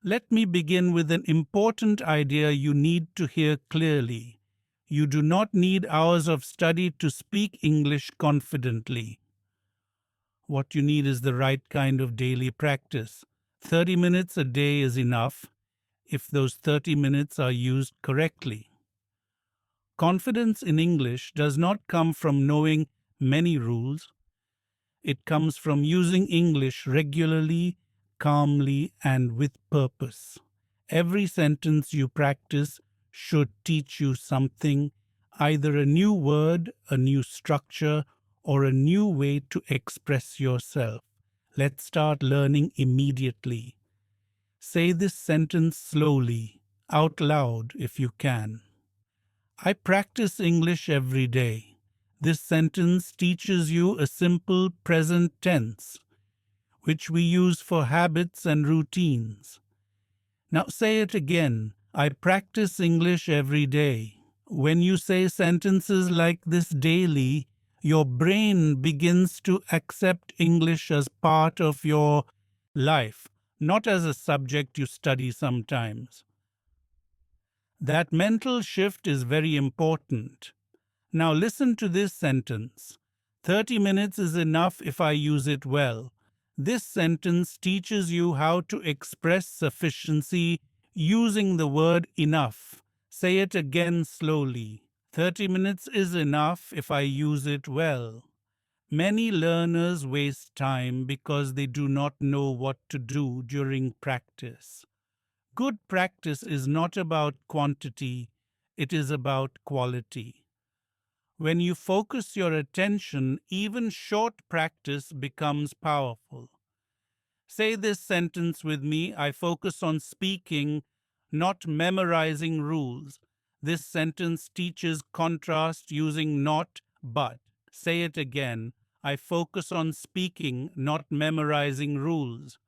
Let me begin with an important idea you need to hear clearly. You do not need hours of study to speak English confidently. What you need is the right kind of daily practice. 30 minutes a day is enough if those 30 minutes are used correctly. Confidence in English does not come from knowing many rules. It comes from using English regularly, calmly, and with purpose. Every sentence you practice should teach you something, either a new word, a new structure, or a new way to express yourself. Let's start learning immediately. Say this sentence slowly, out loud if you can. I practice English every day. This sentence teaches you a simple present tense, which we use for habits and routines. Now say it again. I practice English every day. When you say sentences like this daily, your brain begins to accept English as part of your life, not as a subject you study sometimes. That mental shift is very important. Now listen to this sentence. 30 minutes is enough if I use it well. This sentence teaches you how to express sufficiency using the word enough. Say it again slowly. 30 minutes is enough if I use it well. Many learners waste time because they do not know what to do during practice. Good practice is not about quantity, it is about quality. When you focus your attention, even short practice becomes powerful. Say this sentence with me. I focus on speaking, not memorizing rules. This sentence teaches contrast using not, but. Say it again. I focus on speaking, not memorizing rules.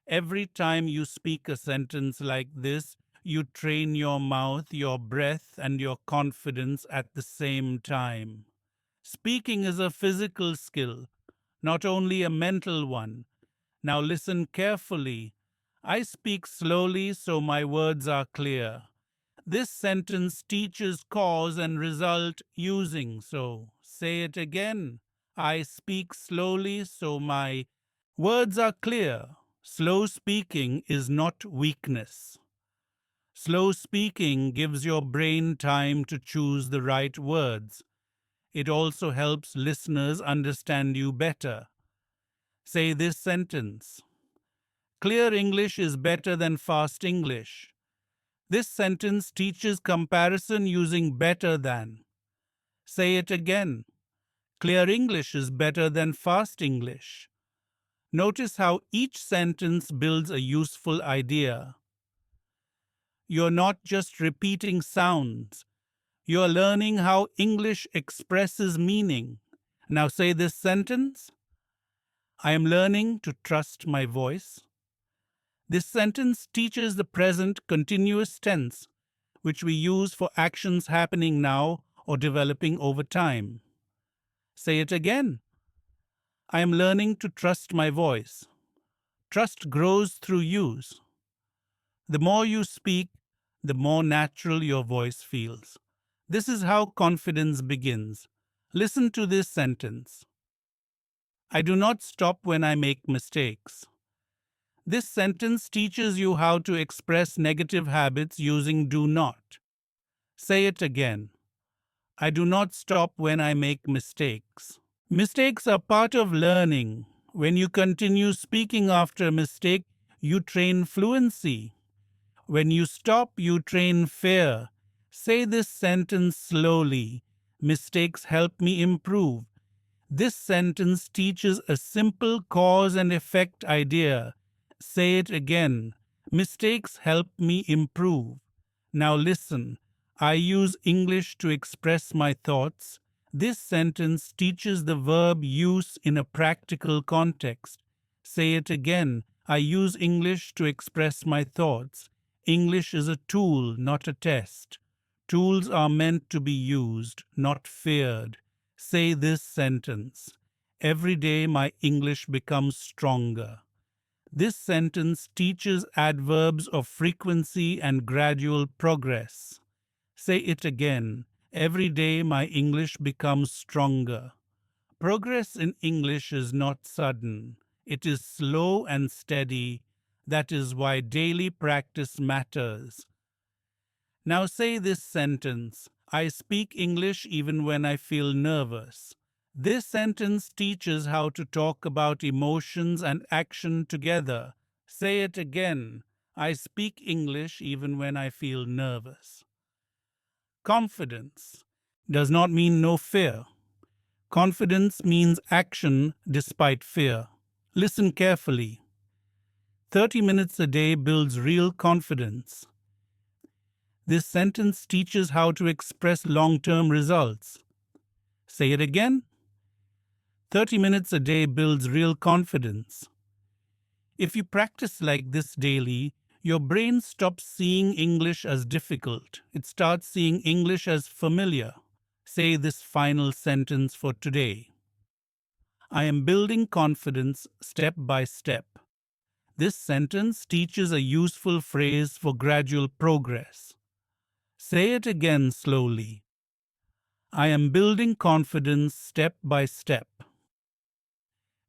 Every time you speak a sentence like this, you train your mouth, your breath, and your confidence at the same time. Speaking is a physical skill, not only a mental one. Now listen carefully. I speak slowly so my words are clear. This sentence teaches cause and result using so. Say it again. I speak slowly so my words are clear. Slow speaking is not weakness. Slow speaking gives your brain time to choose the right words. It also helps listeners understand you better. Say this sentence. Clear English is better than fast English. This sentence teaches comparison using better than. Say it again. Clear English is better than fast English. Notice how each sentence builds a useful idea. You're not just repeating sounds. You're learning how English expresses meaning. Now say this sentence. I am learning to trust my voice. This sentence teaches the present continuous tense, which we use for actions happening now or developing over time. Say it again. I am learning to trust my voice. Trust grows through use. The more you speak, the more natural your voice feels. This is how confidence begins. Listen to this sentence. I do not stop when I make mistakes. This sentence teaches you how to express negative habits using do not. Say it again. I do not stop when I make mistakes. Mistakes are part of learning. When you continue speaking after a mistake, you train fluency. When you stop, you train fear. Say this sentence slowly. Mistakes help me improve. This sentence teaches a simple cause and effect idea. Say it again. Mistakes help me improve. Now listen. I use English to express my thoughts. This sentence teaches the verb use in a practical context. Say it again. I use English to express my thoughts. English is a tool, not a test. Tools are meant to be used, not feared. Say this sentence. Every day my English becomes stronger. This sentence teaches adverbs of frequency and gradual progress. Say it again. Every day my English becomes stronger. Progress in English is not sudden. It is slow and steady. That is why daily practice matters. Now say this sentence. I speak English even when I feel nervous. This sentence teaches how to talk about emotions and action together. Say it again. I speak English even when I feel nervous. Confidence does not mean no fear. Confidence means action despite fear. Listen carefully. 30 minutes a day builds real confidence. This sentence teaches how to express long-term results. Say it again. 30 minutes a day builds real confidence. If you practice like this daily, your brain stops seeing English as difficult. It starts seeing English as familiar. Say this final sentence for today. I am building confidence step by step. This sentence teaches a useful phrase for gradual progress. Say it again slowly. I am building confidence step by step.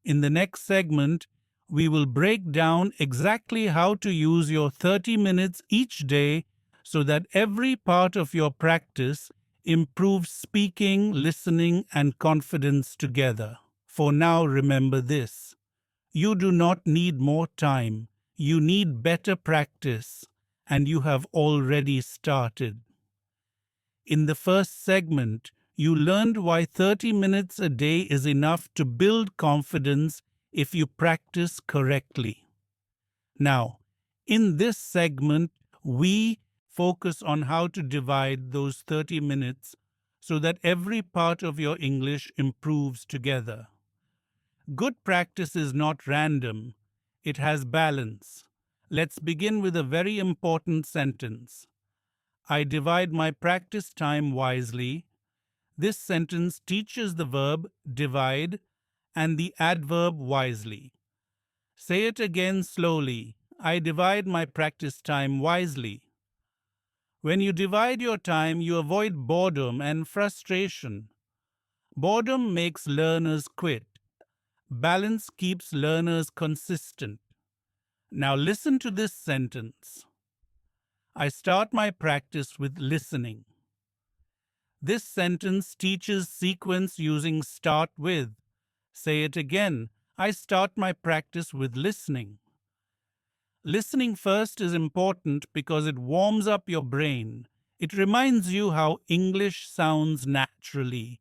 In the next segment, we will break down exactly how to use your 30 minutes each day so that every part of your practice improves speaking, listening, and confidence together. For now, remember this. You do not need more time. You need better practice, and you have already started. In the first segment, you learned why 30 minutes a day is enough to build confidence if you practice correctly. Now, in this segment, we focus on how to divide those 30 minutes so that every part of your English improves together. Good practice is not random. It has balance. Let's begin with a very important sentence. I divide my practice time wisely. This sentence teaches the verb divide and the adverb wisely. Say it again slowly. I divide my practice time wisely. When you divide your time, you avoid boredom and frustration. Boredom makes learners quit. Balance keeps learners consistent. Now listen to this sentence. I start my practice with listening. This sentence teaches sequence using start with. Say it again. I start my practice with listening. Listening first is important because it warms up your brain. It reminds you how English sounds naturally.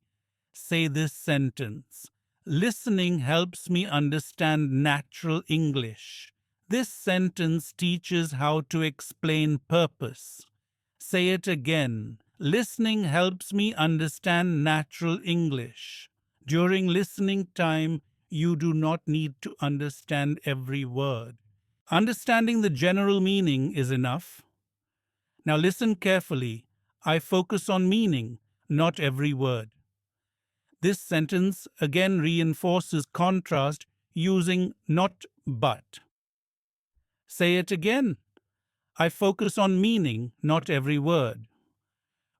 Say this sentence. Listening helps me understand natural English. This sentence teaches how to explain purpose. Say it again. Listening helps me understand natural English. During listening time, you do not need to understand every word. Understanding the general meaning is enough. Now listen carefully. I focus on meaning, not every word. This sentence again reinforces contrast using not but. Say it again. I focus on meaning, not every word.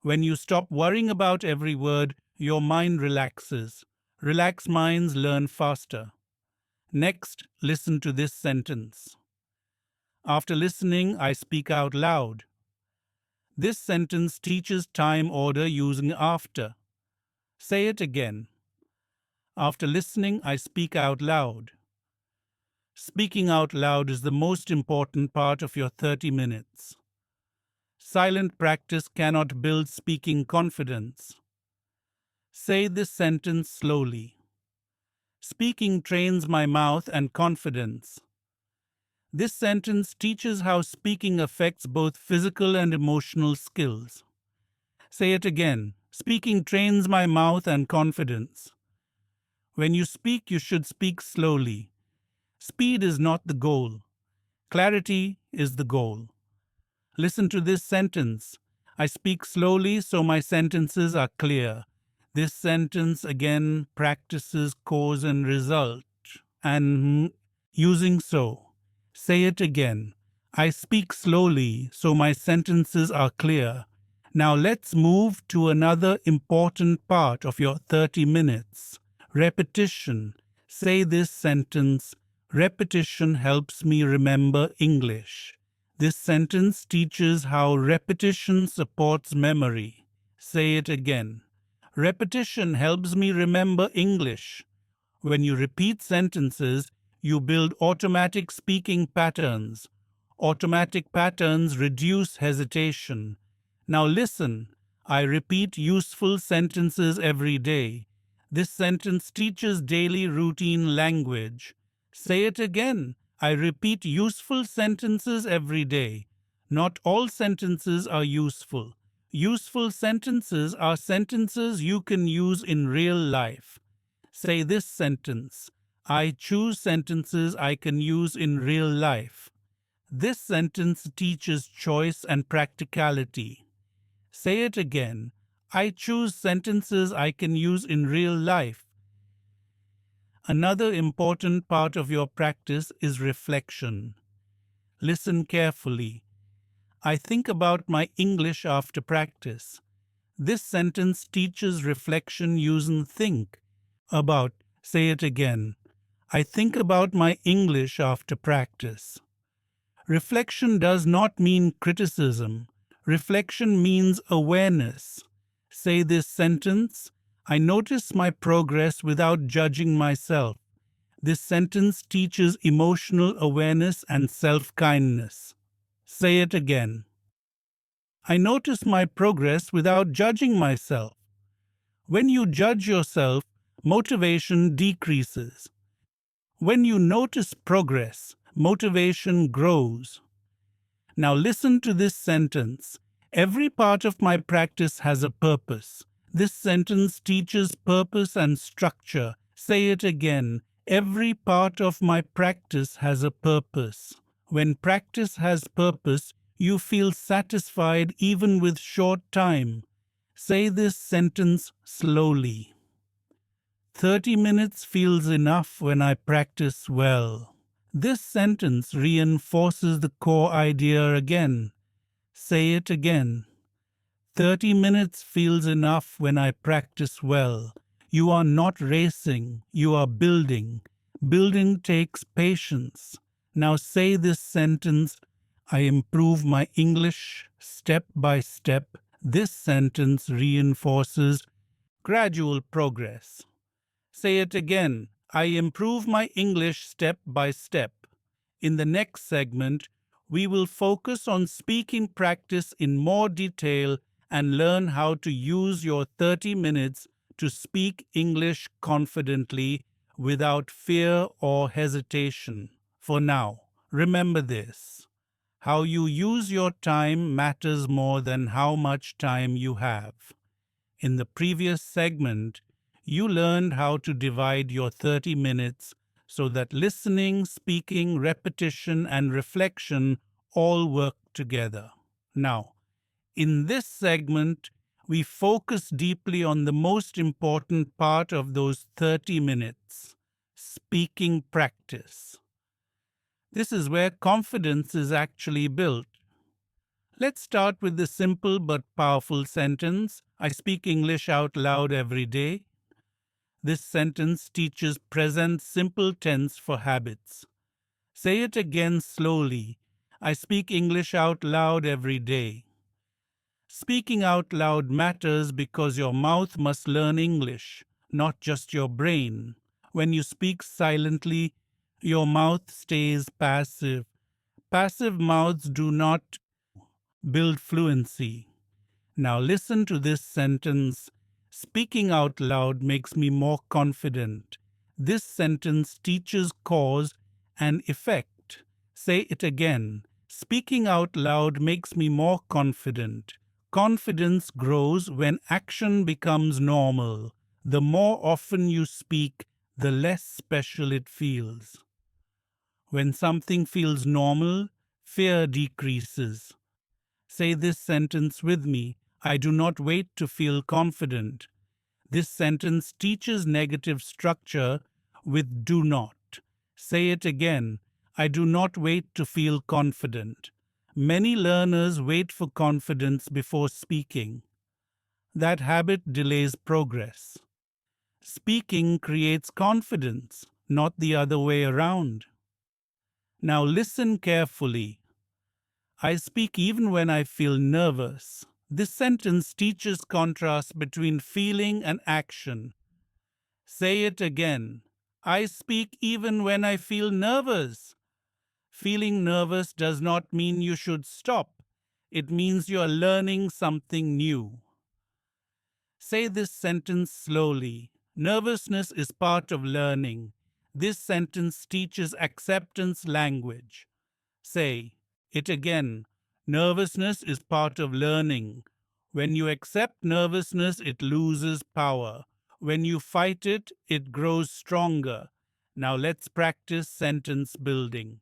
When you stop worrying about every word, your mind relaxes. Relaxed minds learn faster. Next, listen to this sentence. After listening, I speak out loud. This sentence teaches time order using after. Say it again. After listening, I speak out loud. Speaking out loud is the most important part of your 30 minutes. Silent practice cannot build speaking confidence. Say this sentence slowly. Speaking trains my mouth and confidence. This sentence teaches how speaking affects both physical and emotional skills. Say it again. Speaking trains my mouth and confidence. When you speak, you should speak slowly. Speed is not the goal. Clarity is the goal. Listen to this sentence. I speak slowly so my sentences are clear. This sentence again practices cause and result and using so. Say it again. I speak slowly so my sentences are clear. Now let's move to another important part of your 30 minutes. Repetition. Say this sentence. Repetition helps me remember English. This sentence teaches how repetition supports memory. Say it again. Repetition helps me remember English. When you repeat sentences, you build automatic speaking patterns. Automatic patterns reduce hesitation. Now listen, I repeat useful sentences every day. This sentence teaches daily routine language. Say it again. I repeat useful sentences every day. Not all sentences are useful. Useful sentences are sentences you can use in real life. Say this sentence. I choose sentences I can use in real life. This sentence teaches choice and practicality. Say it again. I choose sentences I can use in real life. Another important part of your practice is reflection. Listen carefully. I think about my English after practice. This sentence teaches reflection using think. About. Say it again. I think about my English after practice. Reflection does not mean criticism. Reflection means awareness. Say this sentence. I notice my progress without judging myself. This sentence teaches emotional awareness and self-kindness. Say it again. I notice my progress without judging myself. When you judge yourself, motivation decreases. When you notice progress, motivation grows. Now listen to this sentence. Every part of my practice has a purpose. This sentence teaches purpose and structure. Say it again. Every part of my practice has a purpose. When practice has purpose, you feel satisfied even with short time. Say this sentence slowly. 30 minutes feels enough when I practice well. This sentence reinforces the core idea again. Say it again. 30 minutes feels enough when I practice well. You are not racing, you are building. Building takes patience. Now say this sentence. I improve my English step by step. This sentence reinforces gradual progress. Say it again. I improve my English step by step. In the next segment, we will focus on speaking practice in more detail and learn how to use your 30 minutes to speak English confidently without fear or hesitation. For now, remember this. How you use your time matters more than how much time you have. In the previous segment, you learned how to divide your 30 minutes so that listening, speaking, repetition, and reflection all work together. Now, in this segment, we focus deeply on the most important part of those 30 minutes, speaking practice. This is where confidence is actually built. Let's start with the simple but powerful sentence, I speak English out loud every day. This sentence teaches present simple tense for habits. Say it again slowly. I speak English out loud every day. Speaking out loud matters because your mouth must learn English, not just your brain. When you speak silently, your mouth stays passive. Passive mouths do not build fluency. Now listen to this sentence. Speaking out loud makes me more confident. This sentence teaches cause and effect. Say it again. Speaking out loud makes me more confident. Confidence grows when action becomes normal. The more often you speak, the less special it feels. When something feels normal, fear decreases. Say this sentence with me. I do not wait to feel confident. This sentence teaches negative structure with do not. Say it again. I do not wait to feel confident. Many learners wait for confidence before speaking. That habit delays progress. Speaking creates confidence, not the other way around. Now listen carefully. I speak even when I feel nervous. This sentence teaches contrast between feeling and action. Say it again. I speak even when I feel nervous. Feeling nervous does not mean you should stop. It means you are learning something new. Say this sentence slowly. Nervousness is part of learning. This sentence teaches acceptance language. Say it again. Nervousness is part of learning. When you accept nervousness, it loses power. When you fight it, it grows stronger. Now let's practice sentence building.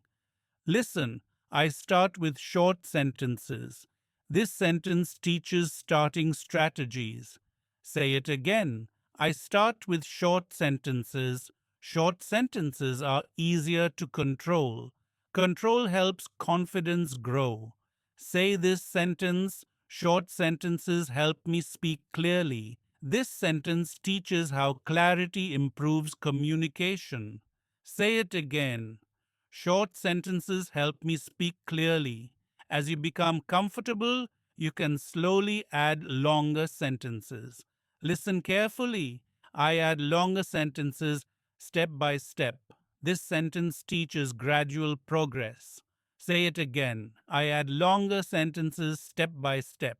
Listen, I start with short sentences. This sentence teaches starting strategies. Say it again. I start with short sentences. Short sentences are easier to control. Control helps confidence grow. Say this sentence. Short sentences help me speak clearly. This sentence teaches how clarity improves communication. Say it again. Short sentences help me speak clearly. As you become comfortable, you can slowly add longer sentences. Listen carefully. I add longer sentences step by step. This sentence teaches gradual progress. Say it again. I add longer sentences step by step.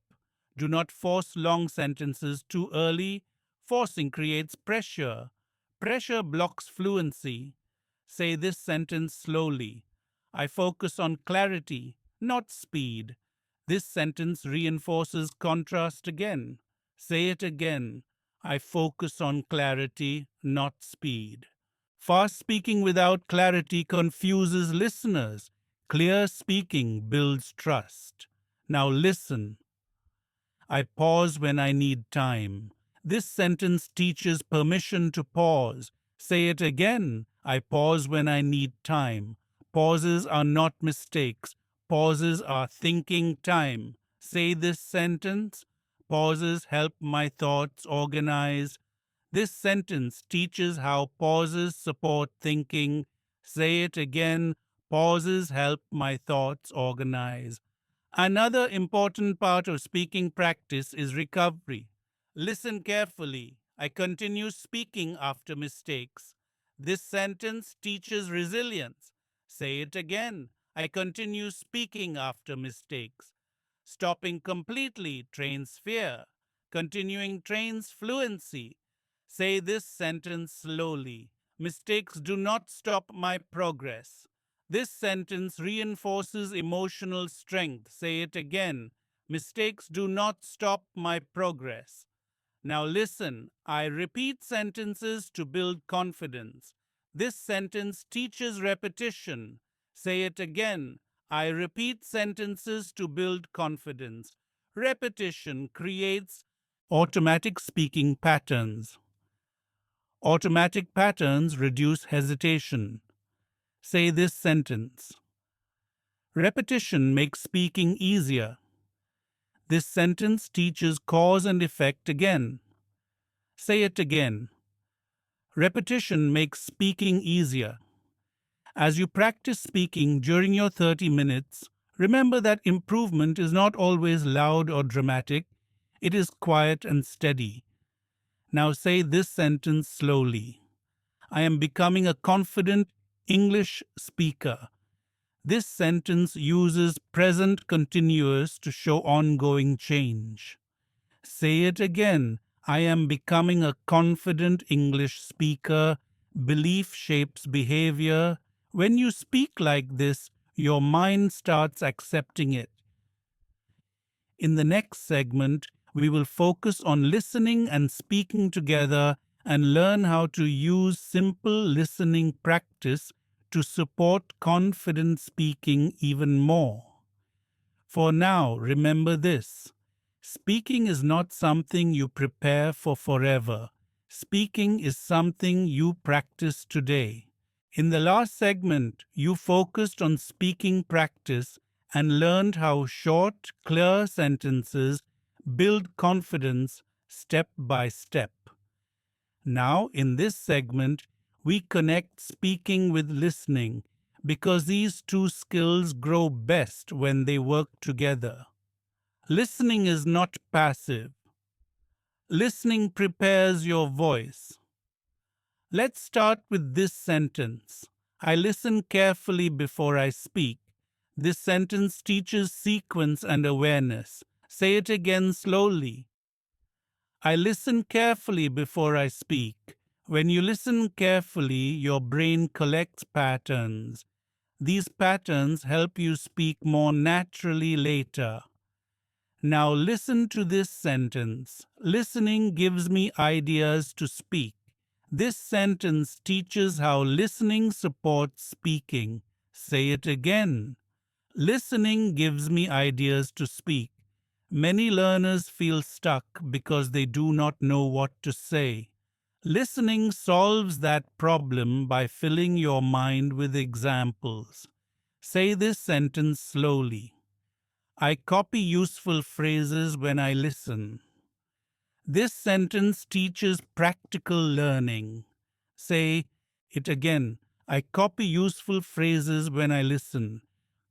Do not force long sentences too early. Forcing creates pressure. Pressure blocks fluency. Say this sentence slowly. I focus on clarity, not speed. This sentence reinforces contrast again. Say it again. I focus on clarity, not speed. Fast speaking without clarity confuses listeners. Clear speaking builds trust. Now listen. I pause when I need time. This sentence teaches permission to pause. Say it again. I pause when I need time. Pauses are not mistakes. Pauses are thinking time. Say this sentence. Pauses help my thoughts organize. This sentence teaches how pauses support thinking. Say it again. Pauses help my thoughts organize. Another important part of speaking practice is recovery. Listen carefully. I continue speaking after mistakes. This sentence teaches resilience. Say it again. I continue speaking after mistakes. Stopping completely trains fear. Continuing trains fluency. Say this sentence slowly. Mistakes do not stop my progress. This sentence reinforces emotional strength. Say it again. Mistakes do not stop my progress. Now listen, I repeat sentences to build confidence. This sentence teaches repetition. Say it again. I repeat sentences to build confidence. Repetition creates automatic speaking patterns. Automatic patterns reduce hesitation. Say this sentence. Repetition makes speaking easier. This sentence teaches cause and effect again. Say it again. Repetition makes speaking easier. As you practice speaking during your 30 minutes, remember that improvement is not always loud or dramatic. It is quiet and steady. Now say this sentence slowly. I am becoming a confident English speaker. This sentence uses present continuous to show ongoing change. Say it again. I am becoming a confident English speaker. Belief shapes behavior. When you speak like this, your mind starts accepting it. In the next segment, we will focus on listening and speaking together and learn how to use simple listening practice to support confident speaking even more. For now, remember this. Speaking is not something you prepare for forever. Speaking is something you practice today. In the last segment, you focused on speaking practice and learned how short, clear sentences build confidence step by step. Now, in this segment, we connect speaking with listening because these two skills grow best when they work together. Listening is not passive. Listening prepares your voice. Let's start with this sentence. I listen carefully before I speak. This sentence teaches sequence and awareness. Say it again slowly. I listen carefully before I speak. When you listen carefully, your brain collects patterns. These patterns help you speak more naturally later. Now listen to this sentence. Listening gives me ideas to speak. This sentence teaches how listening supports speaking. Say it again. Listening gives me ideas to speak. Many learners feel stuck because they do not know what to say. Listening solves that problem by filling your mind with examples. Say this sentence slowly. I copy useful phrases when I listen. This sentence teaches practical learning. Say it again. I copy useful phrases when I listen.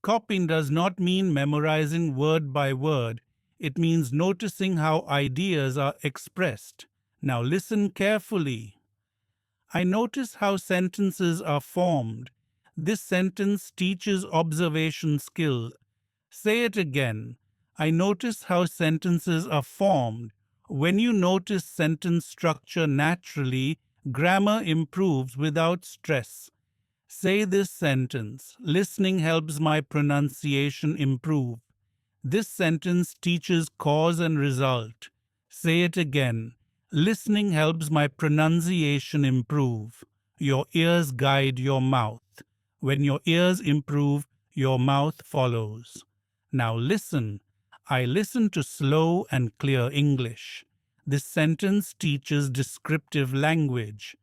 Copying does not mean memorizing word by word. It means noticing how ideas are expressed. Now listen carefully. I notice how sentences are formed. This sentence teaches observation skills. Say it again. I notice how sentences are formed. When you notice sentence structure naturally, grammar improves without stress. Say this sentence. Listening helps my pronunciation improve. This sentence teaches cause and result. Say it again. Listening helps my pronunciation improve. Your ears guide your mouth. When your ears improve, your mouth follows. Now listen. I listen to slow and clear English. This sentence teaches descriptive language.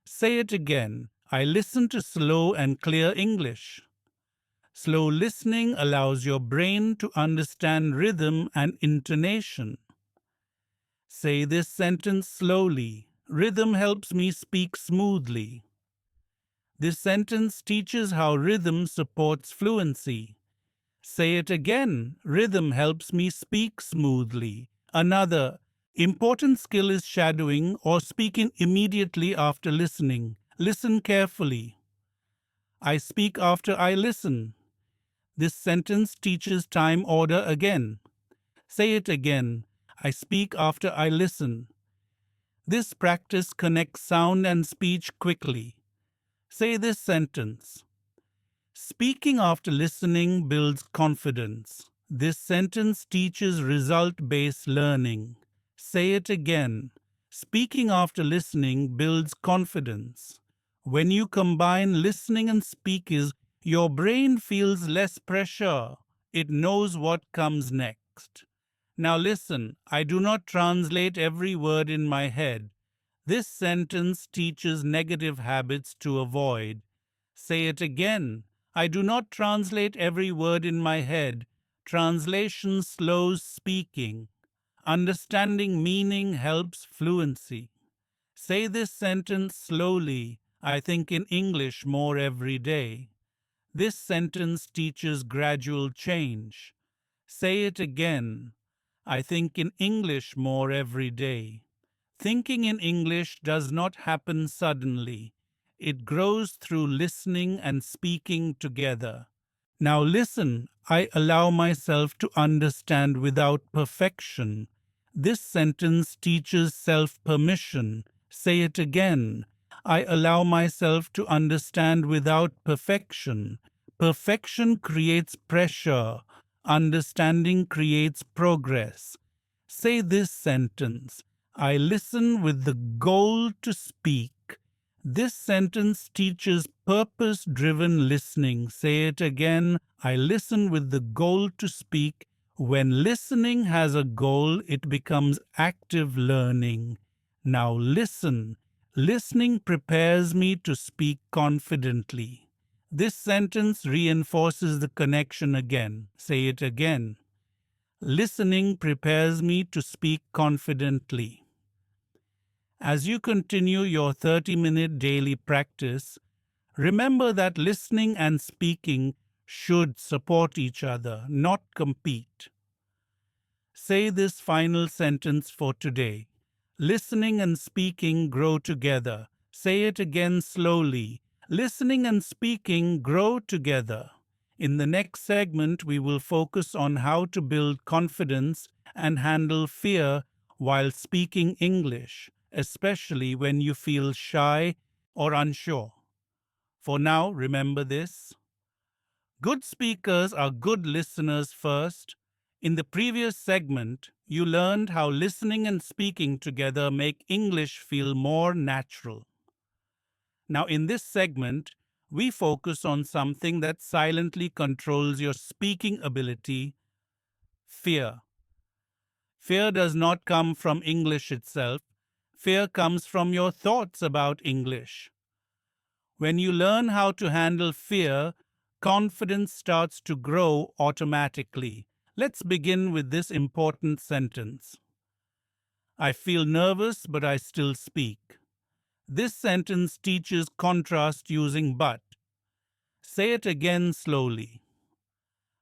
Say it again. I listen to slow and clear English. Slow listening allows your brain to understand rhythm and intonation. Say this sentence slowly. Rhythm helps me speak smoothly. This sentence teaches how rhythm supports fluency. Say it again. Rhythm helps me speak smoothly. Another important skill is shadowing or speaking immediately after listening. Listen carefully. I speak after I listen. This sentence teaches time order again. Say it again. I speak after I listen. This practice connects sound and speech quickly. Say this sentence. Speaking after listening builds confidence. This sentence teaches result-based learning. Say it again. Speaking after listening builds confidence. When you combine listening and speaking, your brain feels less pressure. It knows what comes next. Now listen, I do not translate every word in my head. This sentence teaches negative habits to avoid. Say it again. I do not translate every word in my head. Translation slows speaking. Understanding meaning helps fluency. Say this sentence slowly. I think in English more every day. This sentence teaches gradual change. Say it again. I think in English more every day. Thinking in English does not happen suddenly. It grows through listening and speaking together. Now listen, I allow myself to understand without perfection. This sentence teaches self-permission. Say it again. I allow myself to understand without perfection. Perfection creates pressure. Understanding creates progress. Say this sentence. I listen with the goal to speak. This sentence teaches purpose-driven listening. Say it again. I listen with the goal to speak. When listening has a goal, it becomes active learning. Now listen. Listening prepares me to speak confidently. This sentence reinforces the connection again. Say it again. Listening prepares me to speak confidently. As you continue your 30-minute daily practice, remember that listening and speaking should support each other, not compete. Say this final sentence for today. Listening and speaking grow together. Say it again slowly. Listening and speaking grow together. In the next segment, we will focus on how to build confidence and handle fear while speaking English, especially when you feel shy or unsure. For now, remember this. Good speakers are good listeners first. In the previous segment, you learned how listening and speaking together make English feel more natural. Now, in this segment, we focus on something that silently controls your speaking ability: fear. Fear does not come from English itself. Fear comes from your thoughts about English. When you learn how to handle fear, confidence starts to grow automatically. Let's begin with this important sentence. I feel nervous, but I still speak. This sentence teaches contrast using but. Say it again slowly.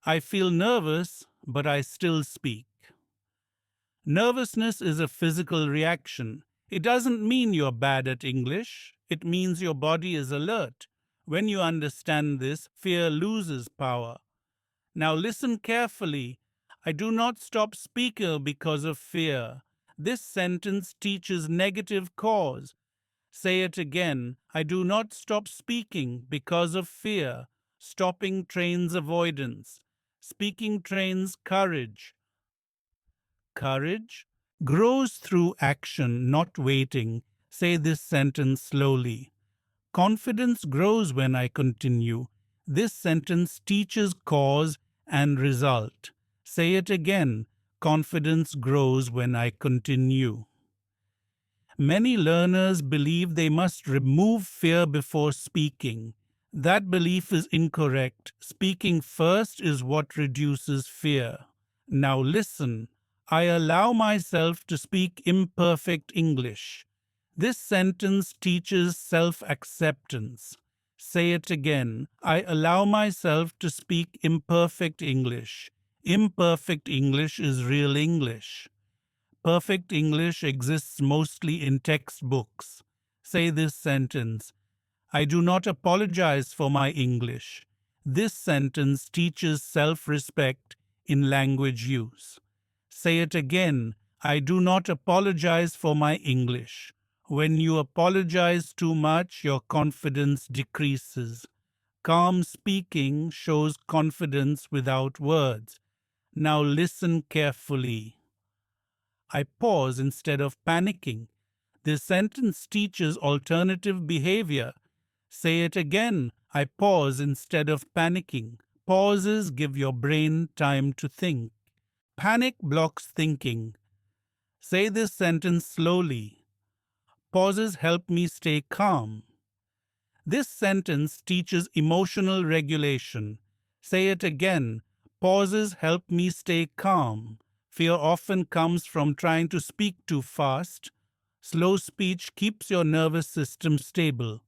I feel nervous, but I still speak. Nervousness is a physical reaction. It doesn't mean you're bad at English. It means your body is alert. When you understand this, fear loses power. Now listen carefully. I do not stop speaking because of fear. This sentence teaches negative cause. Say it again. I do not stop speaking because of fear. Stopping trains avoidance. Speaking trains courage. Courage grows through action, not waiting. Say this sentence slowly. Confidence grows when I continue. This sentence teaches cause and result. Say it again. Confidence grows when I continue. Many learners believe they must remove fear before speaking. That belief is incorrect. Speaking first is what reduces fear. Now listen. I allow myself to speak imperfect English. This sentence teaches self-acceptance. Say it again. I allow myself to speak imperfect English. Imperfect English is real English. Perfect English exists mostly in textbooks. Say this sentence. I do not apologize for my English. This sentence teaches self-respect in language use. Say it again. I do not apologize for my English. When you apologize too much, your confidence decreases. Calm speaking shows confidence without words. Now listen carefully. I pause instead of panicking. This sentence teaches alternative behavior. Say it again. I pause instead of panicking. Pauses give your brain time to think. Panic blocks thinking. Say this sentence slowly. Pauses help me stay calm. This sentence teaches emotional regulation. Say it again. Pauses help me stay calm. Fear often comes from trying to speak too fast. Slow speech keeps your nervous system stable.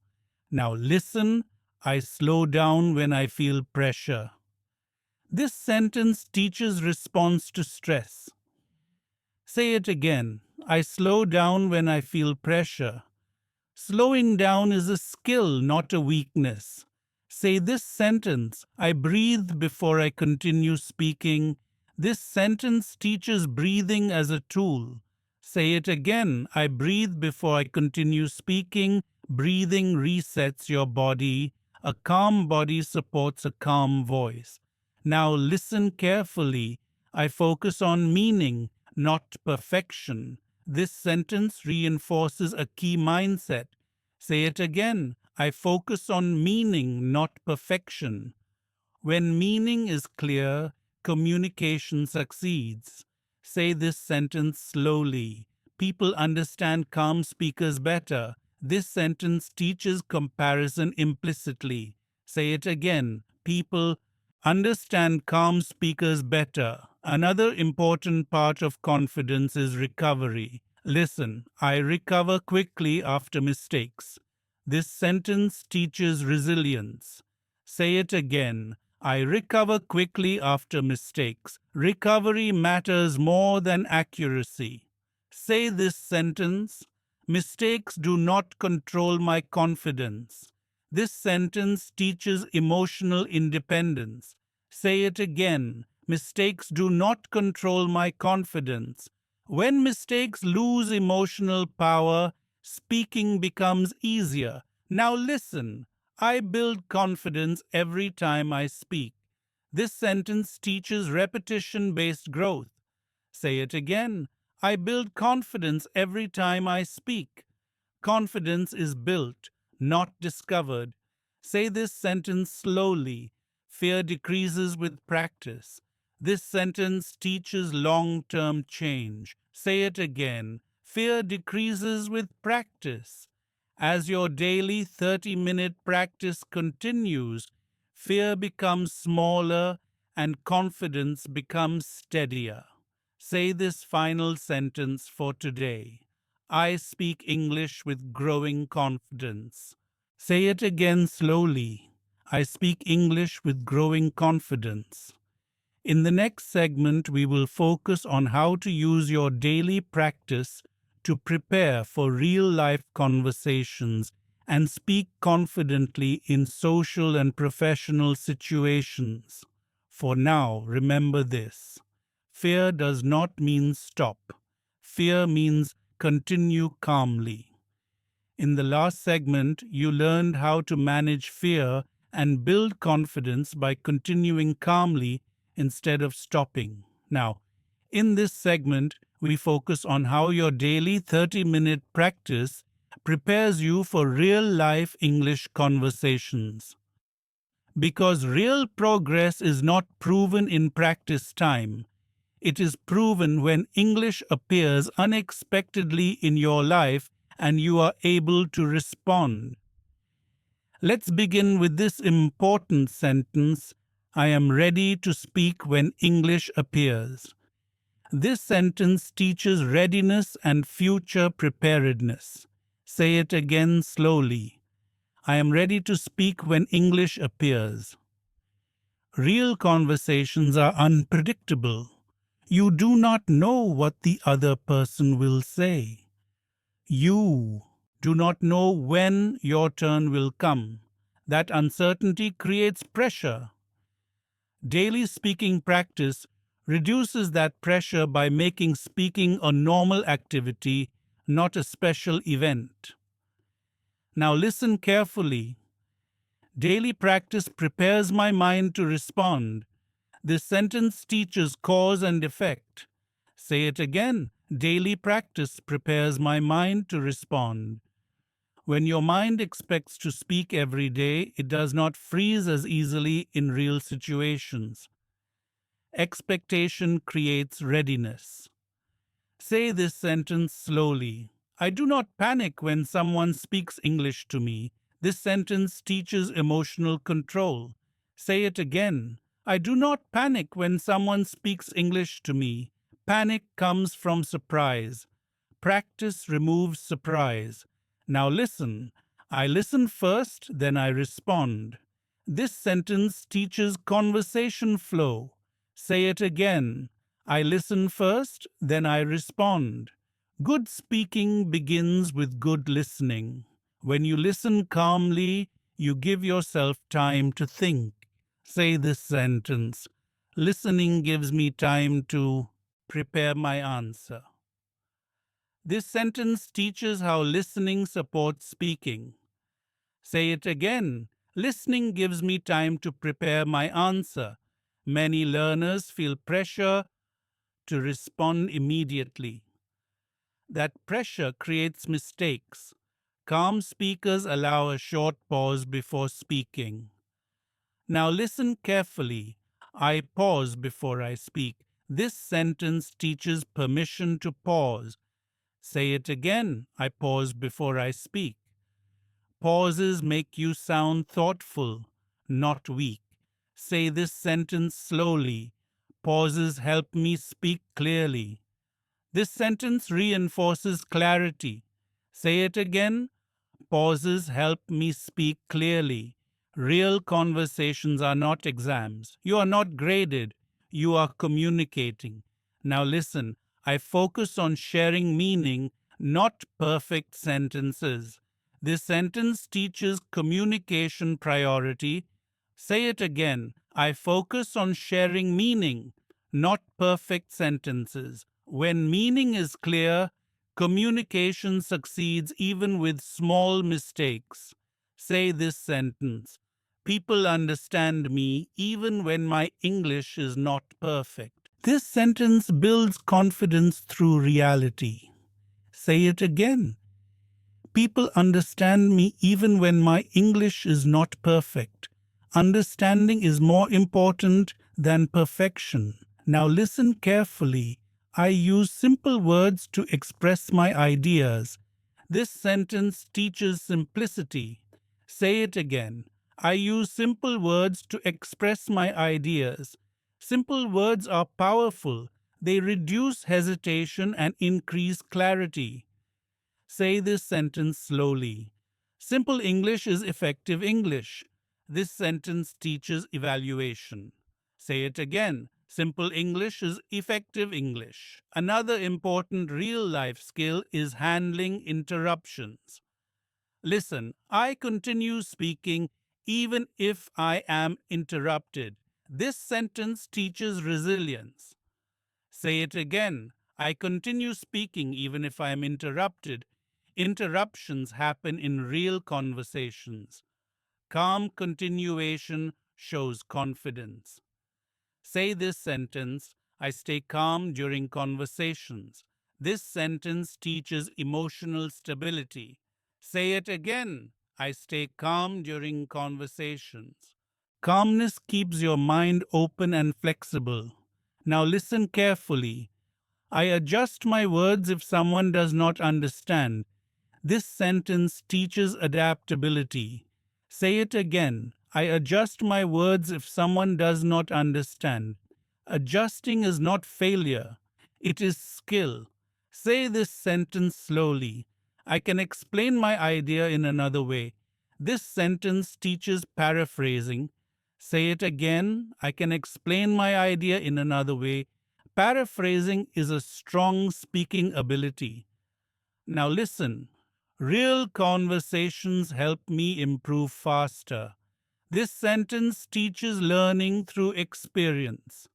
Now listen. I slow down when I feel pressure. This sentence teaches response to stress. Say it again. I slow down when I feel pressure. Slowing down is a skill, not a weakness. Say this sentence. I breathe before I continue speaking. This sentence teaches breathing as a tool. Say it again. I breathe before I continue speaking. Breathing resets your body. A calm body supports a calm voice. Now listen carefully. I focus on meaning, not perfection. This sentence reinforces a key mindset. Say it again. I focus on meaning, not perfection. When meaning is clear, communication succeeds. Say this sentence slowly. People understand calm speakers better. This sentence teaches comparison implicitly. Say it again. People understand calm speakers better. Another important part of confidence is recovery. Listen, I recover quickly after mistakes. This sentence teaches resilience. Say it again. I recover quickly after mistakes. Recovery matters more than accuracy. Say this sentence. Mistakes do not control my confidence. This sentence teaches emotional independence. Say it again. Mistakes do not control my confidence. When mistakes lose emotional power, speaking becomes easier. Now listen. I build confidence every time I speak. This sentence teaches repetition-based growth. Say it again. I build confidence every time I speak. Confidence is built, not discovered. Say this sentence slowly. Fear decreases with practice. This sentence teaches long-term change. Say it again. Fear decreases with practice. As your daily 30-minute practice continues, fear becomes smaller and confidence becomes steadier. Say this final sentence for today. I speak English with growing confidence. Say it again slowly. I speak English with growing confidence. In the next segment, we will focus on how to use your daily practice to prepare for real-life conversations and speak confidently in social and professional situations. For now, remember this. Fear does not mean stop. Fear means continue calmly. In the last segment, you learned how to manage fear and build confidence by continuing calmly instead of stopping. Now, in this segment, we focus on how your daily 30-minute practice prepares you for real-life English conversations. Because real progress is not proven in practice time, it is proven when English appears unexpectedly in your life and you are able to respond. Let's begin with this important sentence. I am ready to speak when English appears. This sentence teaches readiness and future preparedness. Say it again slowly. I am ready to speak when English appears. Real conversations are unpredictable. You do not know what the other person will say. You do not know when your turn will come. That uncertainty creates pressure. Daily speaking practice reduces that pressure by making speaking a normal activity, not a special event. Now listen carefully. Daily practice prepares my mind to respond. This sentence teaches cause and effect. Say it again. Daily practice prepares my mind to respond. When your mind expects to speak every day, it does not freeze as easily in real situations. Expectation creates readiness. Say this sentence slowly. I do not panic when someone speaks English to me. This sentence teaches emotional control. Say it again. I do not panic when someone speaks English to me. Panic comes from surprise. Practice removes surprise. Now listen. I listen first, then I respond. This sentence teaches conversation flow. Say it again. I listen first, then I respond. Good speaking begins with good listening. When you listen calmly, you give yourself time to think. Say this sentence. Listening gives me time to prepare my answer. This sentence teaches how listening supports speaking. Say it again. Listening gives me time to prepare my answer. Many learners feel pressure to respond immediately. That pressure creates mistakes. Calm speakers allow a short pause before speaking. Now listen carefully. I pause before I speak. This sentence teaches permission to pause. Say it again. I pause before I speak. Pauses make you sound thoughtful, not weak. Say this sentence slowly. Pauses help me speak clearly. This sentence reinforces clarity. Say it again. Pauses help me speak clearly. Real conversations are not exams. You are not graded. You are communicating. Now listen, I focus on sharing meaning, not perfect sentences. This sentence teaches communication priority. Say it again. I focus on sharing meaning, not perfect sentences. When meaning is clear, communication succeeds even with small mistakes. Say this sentence. People understand me even when my English is not perfect. This sentence builds confidence through reality. Say it again. People understand me even when my English is not perfect. Understanding is more important than perfection. Now listen carefully. I use simple words to express my ideas. This sentence teaches simplicity. Say it again. I use simple words to express my ideas. Simple words are powerful. They reduce hesitation and increase clarity. Say this sentence slowly. Simple English is effective English. This sentence teaches evaluation. Say it again. Simple English is effective English. Another important real life skill is handling interruptions. Listen, I continue speaking even if I am interrupted. This sentence teaches resilience. Say it again. I continue speaking even if I am interrupted. Interruptions happen in real conversations. Calm continuation shows confidence. Say this sentence. I stay calm during conversations. This sentence teaches emotional stability. Say it again. I stay calm during conversations. Calmness keeps your mind open and flexible. Now listen carefully. I adjust my words if someone does not understand. This sentence teaches adaptability. Say it again. I adjust my words if someone does not understand. Adjusting is not failure, it is skill. Say this sentence slowly. I can explain my idea in another way. This sentence teaches paraphrasing. Say it again. I can explain my idea in another way. Paraphrasing is a strong speaking ability. Now listen. Real conversations help me improve faster. This sentence teaches learning through experience.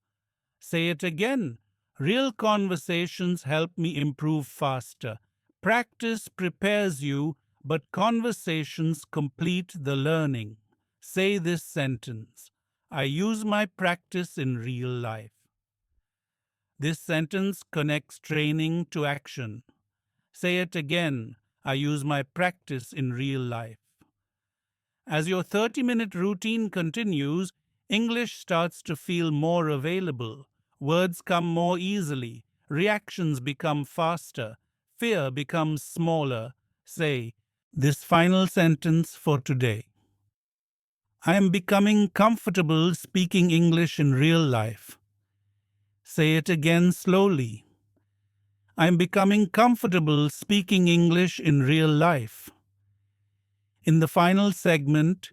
Say it again. Real conversations help me improve faster. Practice prepares you, but conversations complete the learning. Say this sentence. I use my practice in real life. This sentence connects training to action. Say it again. I use my practice in real life. As your 30-minute routine continues, English starts to feel more available. Words come more easily. Reactions become faster. Fear becomes smaller. Say this final sentence for today. I am becoming comfortable speaking English in real life. Say it again slowly. I am becoming comfortable speaking English in real life. In the final segment,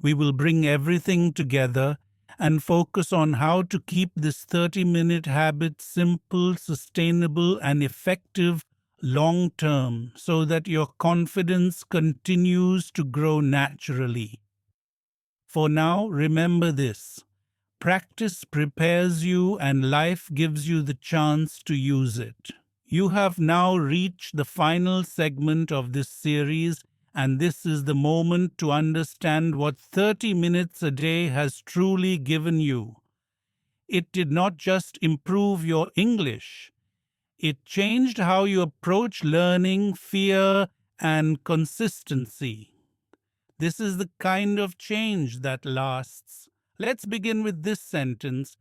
we will bring everything together and focus on how to keep this 30-minute habit simple, sustainable, and effective long term so that your confidence continues to grow naturally. For now, remember this. Practice prepares you and life gives you the chance to use it. You have now reached the final segment of this series, and this is the moment to understand what 30 minutes a day has truly given you. It did not just improve your English, it changed how you approach learning, fear, and consistency. This is the kind of change that lasts. Let's begin with this sentence.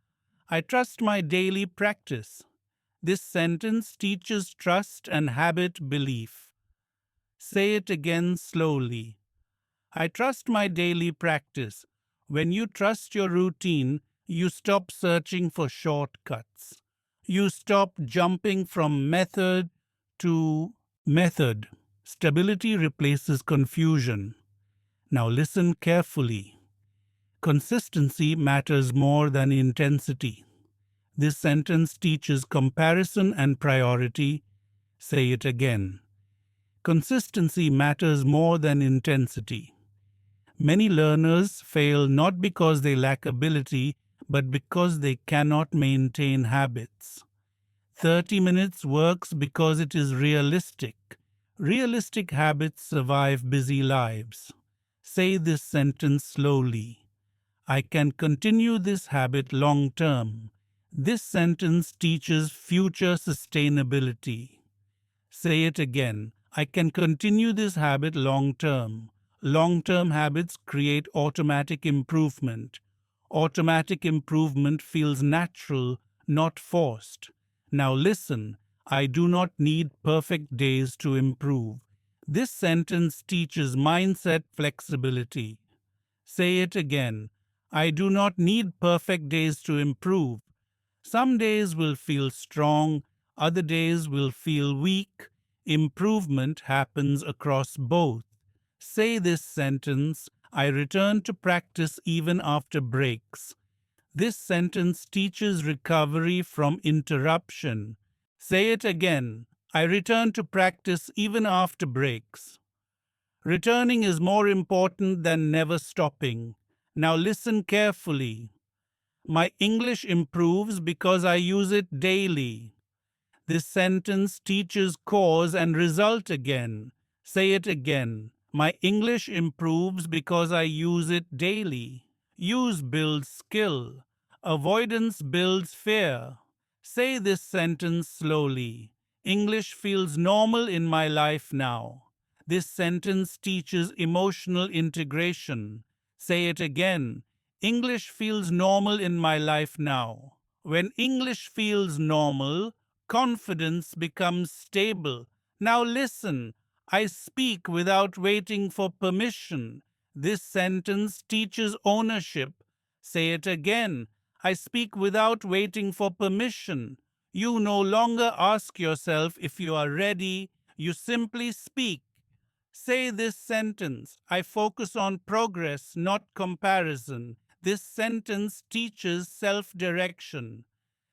I trust my daily practice. This sentence teaches trust and habit belief. Say it again slowly. I trust my daily practice. When you trust your routine, you stop searching for shortcuts. You stop jumping from method to method. Stability replaces confusion. Now listen carefully. Consistency matters more than intensity. This sentence teaches comparison and priority. Say it again. Consistency matters more than intensity. Many learners fail not because they lack ability, but because they cannot maintain habits. 30 minutes works because it is realistic. Realistic habits survive busy lives. Say this sentence slowly. I can continue this habit long term. This sentence teaches future sustainability. Say it again. I can continue this habit long term. Long term habits create automatic improvement. Automatic improvement feels natural, not forced. Now listen. I do not need perfect days to improve. This sentence teaches mindset flexibility. Say it again. I do not need perfect days to improve. Some days will feel strong, other days will feel weak. Improvement happens across both. Say this sentence. I return to practice even after breaks. This sentence teaches recovery from interruption. Say it again. I return to practice even after breaks. Returning is more important than never stopping. Now listen carefully. My English improves because I use it daily. This sentence teaches cause and result again. Say it again. My English improves because I use it daily. Use builds skill. Avoidance builds fear. Say this sentence slowly. English feels normal in my life now. This sentence teaches emotional integration. Say it again. English feels normal in my life now. When English feels normal, confidence becomes stable. Now listen. I speak without waiting for permission. This sentence teaches ownership. Say it again. I speak without waiting for permission. You no longer ask yourself if you are ready. You simply speak. Say this sentence. I focus on progress, not comparison. This sentence teaches self-direction.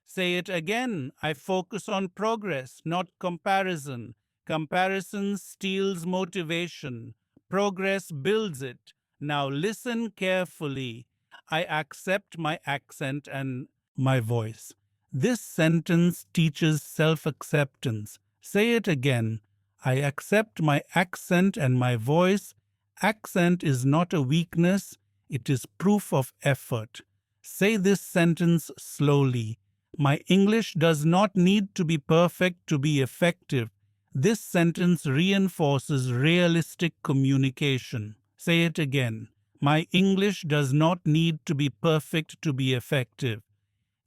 Say it again. I focus on progress, not comparison. Comparison steals motivation. Progress builds it. Now listen carefully. I accept my accent and my voice. This sentence teaches self-acceptance. Say it again. I accept my accent and my voice. Accent is not a weakness, it is proof of effort. Say this sentence slowly. My English does not need to be perfect to be effective. This sentence reinforces realistic communication. Say it again. My English does not need to be perfect to be effective.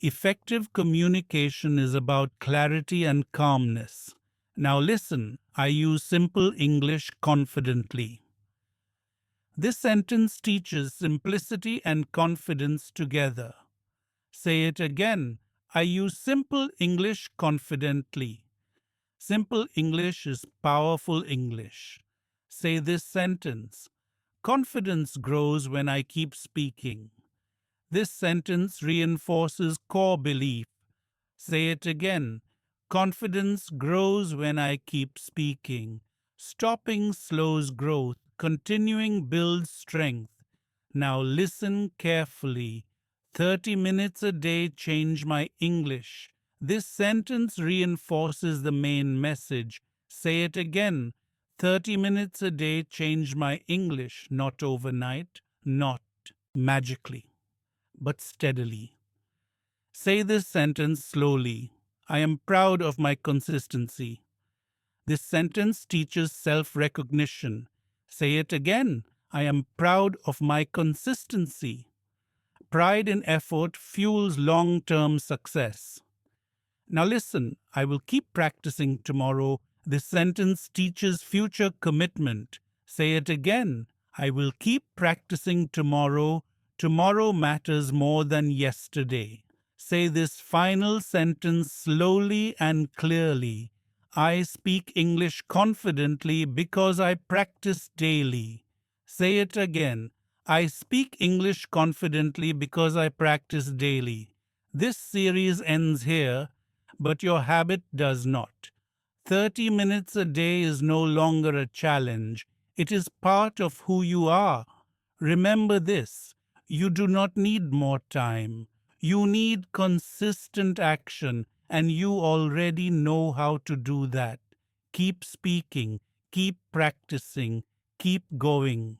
Effective communication is about clarity and calmness. Now listen, I use simple English confidently. This sentence teaches simplicity and confidence together. Say it again. I use simple English confidently. Simple English is powerful English. Say this sentence. Confidence grows when I keep speaking. This sentence reinforces core belief. Say it again. Confidence grows when I keep speaking. Stopping slows growth. Continuing builds strength. Now listen carefully. 30 minutes a day change my English. This sentence reinforces the main message. Say it again. 30 minutes a day change my English, not overnight, not magically, but steadily. Say this sentence slowly. I am proud of my consistency. This sentence teaches self-recognition. Say it again. I am proud of my consistency. Pride in effort fuels long-term success. Now listen, I will keep practicing tomorrow. This sentence teaches future commitment. Say it again. I will keep practicing tomorrow. Tomorrow matters more than yesterday. Say this final sentence slowly and clearly. I speak English confidently because I practice daily. Say it again. I speak English confidently because I practice daily. This series ends here, but your habit does not. 30 minutes a day is no longer a challenge. It is part of who you are. Remember this: you do not need more time. You need consistent action, and you already know how to do that. Keep speaking, keep practicing, keep going.